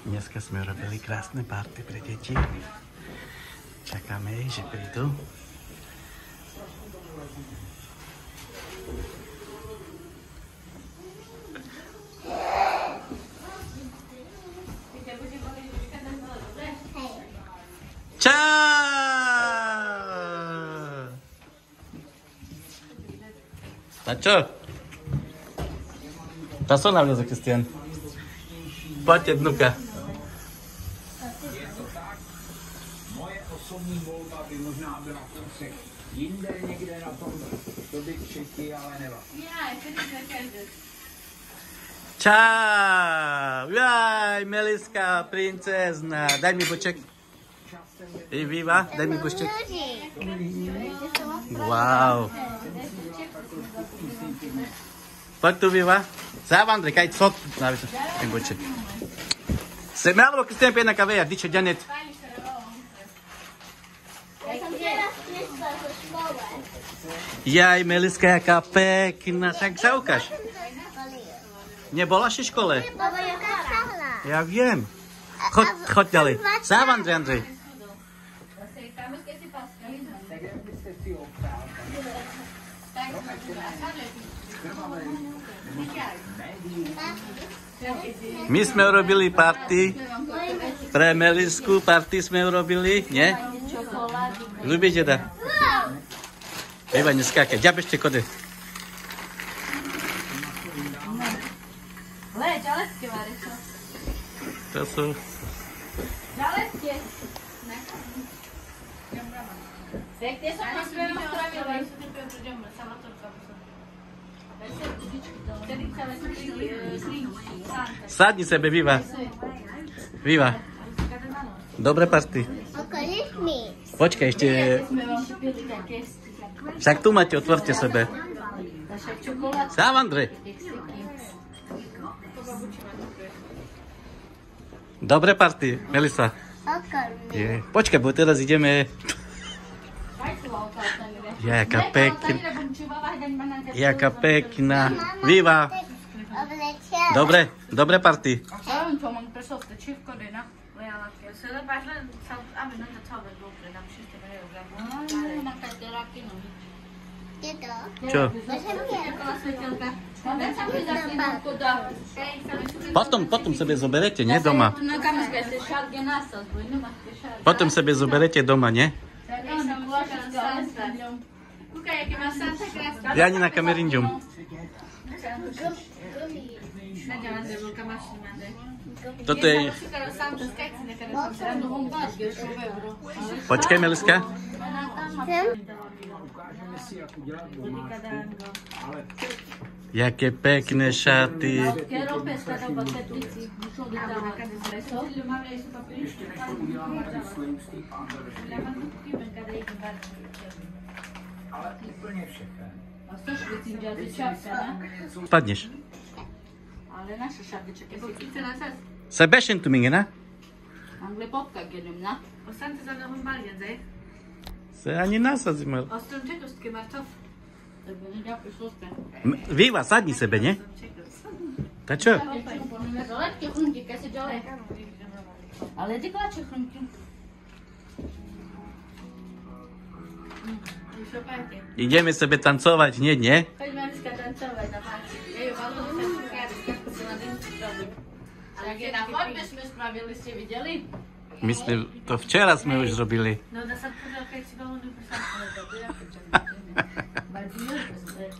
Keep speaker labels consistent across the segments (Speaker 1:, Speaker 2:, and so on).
Speaker 1: Dneska sme robili krásne party pre deti. Čakáme, že prídu. Čau! A čo? Tá som navľazol, Kristián. Poďte, vnuka.
Speaker 2: Moje osobní volba by možná byla kousek jinde někde na tom dobytčeky, ale nevadí.
Speaker 1: Čau! Jaj, Meliska, princezna. Daj mi boček. I Viva, daj mi boček. Wow. Poď tu, Viva. Sabe, Andrei, cai só. Tem boček. Se me alebo Cristian pena caveia, dice Janet. Jaj, Meliska, jaká pekná. Tak sa ukáž. Nebola v škole? Ja viem. Choď ďalej. Sáv, Andrej. My sme urobili party pre Melisku. Party sme urobili, nie? Ľubíte da? Iva, neskákaj. Ďabešte kode.
Speaker 3: Ďaletke, Varišo.
Speaker 1: To sú...
Speaker 3: Ďaletke. Pekne som na svojom spravila.
Speaker 1: Sadni sebe, Viva. Viva. Dobre party. Počkaj, ešte... Však tu máte, otvorte sebe. Sáv, Andrej. Dobre party, Melisa. Počkaj, bo teraz ideme... Jaká pekná. Jaká pekná. Viva. Dobre, dobre party. Čo? Potom sebe zoberete, nie? Doma. Potom sebe zoberete doma, nie? Janina Kamerinđum. Toto je... Počkaj, Meliska. Jaké pekné šaty. Spadneš. Se besintumingen, ne? Se ani nasadzíme. Viva, sadni sebe, ne? Ta čo?
Speaker 3: Ale ty kláče chrumky.
Speaker 1: Ideme sebe tancovať, nie?
Speaker 3: Poďme dneska tancovať na páči. Na chodbe sme spravili, ste videli?
Speaker 1: Myslím, to včera sme už robili.
Speaker 3: No da sad podal kaj si balonu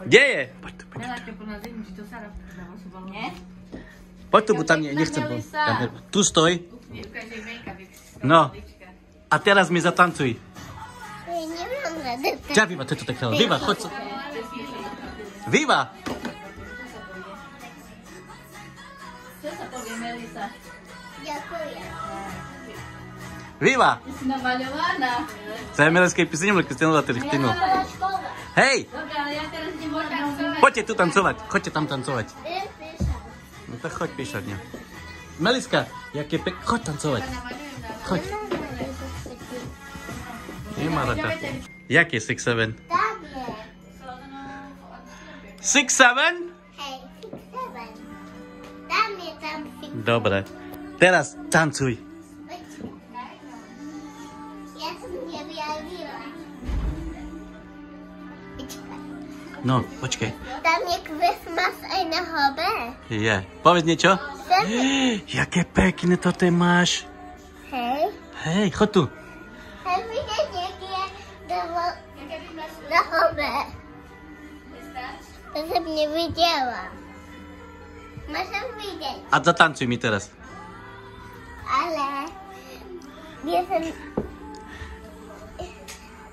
Speaker 1: Kde je? Poď tu, poď tu.
Speaker 3: Nelajte po nás jednu, či to Sara podala sú balonu. Nie?
Speaker 1: Poď tu, bo tam nechcem. Tu stoj.
Speaker 3: Ukážej make-up, jak si
Speaker 1: No. A teraz mi zatancuj.
Speaker 4: Nemám rada.
Speaker 1: Ča, Viva, to je to tak chcela. Viva, choď sa. Viva!
Speaker 3: Čo sa povie, Melisa?
Speaker 4: Ďakujem.
Speaker 1: Viva!
Speaker 3: Ty si navaľovaná.
Speaker 1: Це американська пісня, але Кристина Терехтину. Hej!
Speaker 3: Dobre, ale ja teraz nemôžem tancovať.
Speaker 1: Choďte tu tancovať, choďte tam tancovať. No tak choď, píšarňa. Meliska, jaké pek... Choď tancovať. Choď. Nemá rada. Jak je 6-7? 6-7?
Speaker 4: Hej, 6-7. Tam je tam 6.
Speaker 1: Dobre. Teraz tancuj.
Speaker 4: Ja som nevyjavila.
Speaker 1: No, počkej.
Speaker 4: Tam je Christmas aj na hobe.
Speaker 1: Je. Povedz niečo.
Speaker 4: Sem.
Speaker 1: Jaké pekné to ty máš.
Speaker 4: Hej.
Speaker 1: Hej, chod tu.
Speaker 4: Hej, vidieť, jaký je na hobe. To som nevidela. Môžem vidieť.
Speaker 1: A zatancuj mi teraz.
Speaker 4: Ale ja som...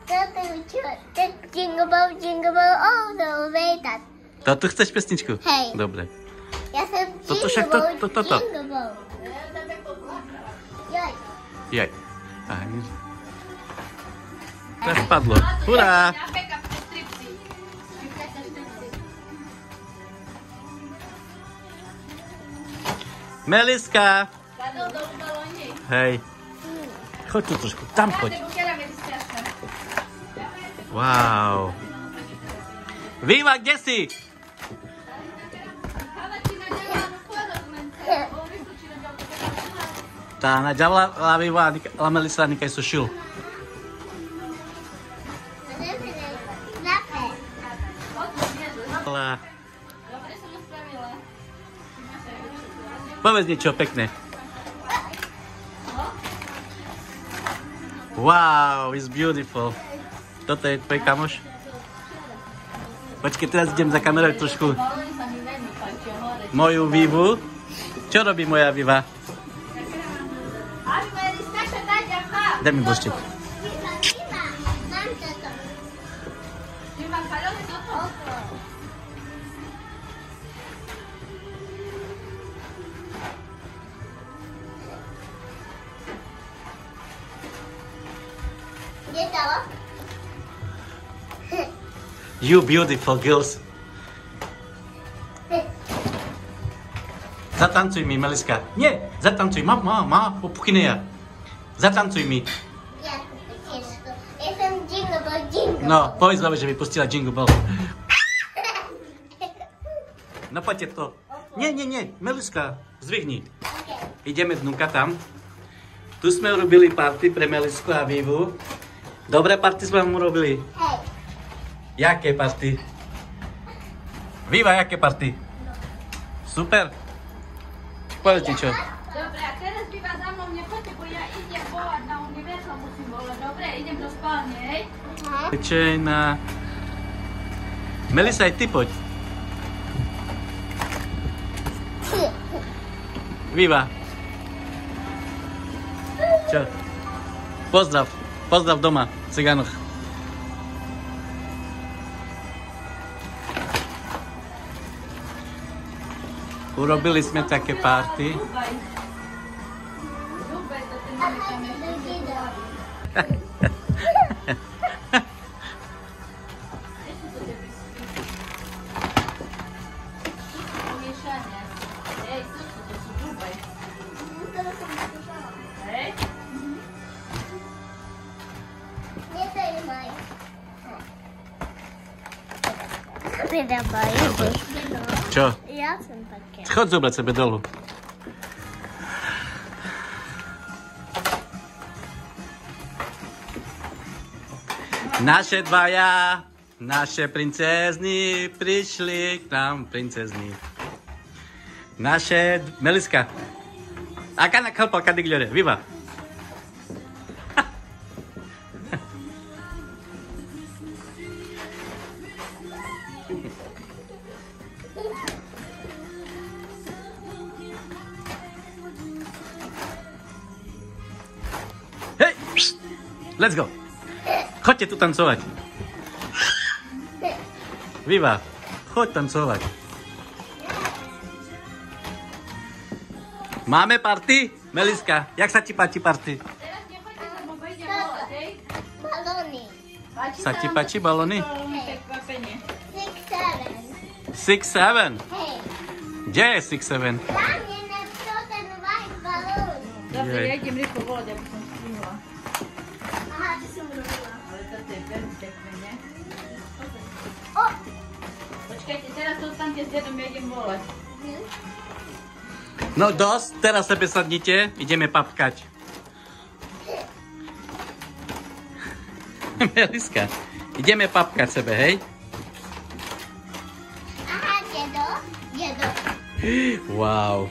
Speaker 4: Toto čo? Tak jingle bell all the way.
Speaker 1: Toto chceš pesničku?
Speaker 4: Hej.
Speaker 1: Dobre.
Speaker 4: Ja som
Speaker 1: Toto však toto.
Speaker 4: jingle bell. Joj.
Speaker 1: Jaj. Teraz spadlo. Hurá! Meliska! Hej. Choď tu trošku, tam choď. Wow. Viva, kde si? Tá, naďalej la Melisa nikaj sušil. Povedz niečo pekné. Wow, it's beautiful. Toto je tvoj kamoš? Počkej, teraz idem za kamerou trošku moju Vivu. Čo robí moja Viva? Daj mi blštík.
Speaker 4: Mám toto. Je to?
Speaker 1: You beautiful girls. Zatancuj mi, Meliska. Nie, zatancuj. Má opuchne ja. Zatancuj mi.
Speaker 4: Ja tiežko. Ja som jingle bell.
Speaker 1: No, povedz Love, že mi pustila Jingle Bell. No poďte to. Nie, Meliska, zdvihni. Ideme dnuka tam. Tu sme urobili party pre Melisku a Vivu. Dobré party sme mu urobili.
Speaker 4: Hej.
Speaker 1: Jaké party? Viva, jaké party? Super. Povedz niečo.
Speaker 3: Dobre, a teraz Viva za mnou nechoďte, bo ja idem volať na univerzum, musím volať. Dobre, idem do spálne, hej?
Speaker 1: Čejna. Melisa, aj ty poď. Viva. Čo? Pozdrav doma, Ciganoch. Urobili sme také party. Čo?
Speaker 4: Ja som také.
Speaker 1: Chod zobrať sebe dolu. Naše dvaja, naše princezny, prišli k nám princezny. Naše... Meliska. Aká na kalpalka digliore, Viva. Hej, let's go. Choďte tu tancovať. Viva, choď tancovať. Máme party? Meliska, jak sa ti páči party?
Speaker 3: Teraz nechoďte, lebo idem volať, hej?
Speaker 4: Balóny.
Speaker 1: Sa ti páči balóny?
Speaker 3: Prekvapenie.
Speaker 1: 6-7.
Speaker 4: 6, 7. Hej.
Speaker 1: Kde je 6-7?
Speaker 4: Tam je na to ten white balón.
Speaker 3: Dobre, ja idem rýchlo volať, aby som stihla.
Speaker 4: Aha, čo som robila.
Speaker 3: Ale toto je veľmi pekné, ne?
Speaker 4: O!
Speaker 3: Počkajte, teraz ostaňte s dedom, ja idem volať.
Speaker 1: No dosť, teraz sebe sadnite, ideme papkať. Meliska, ideme papkať sebe, hej?
Speaker 4: Aha, dedo.
Speaker 1: Wow.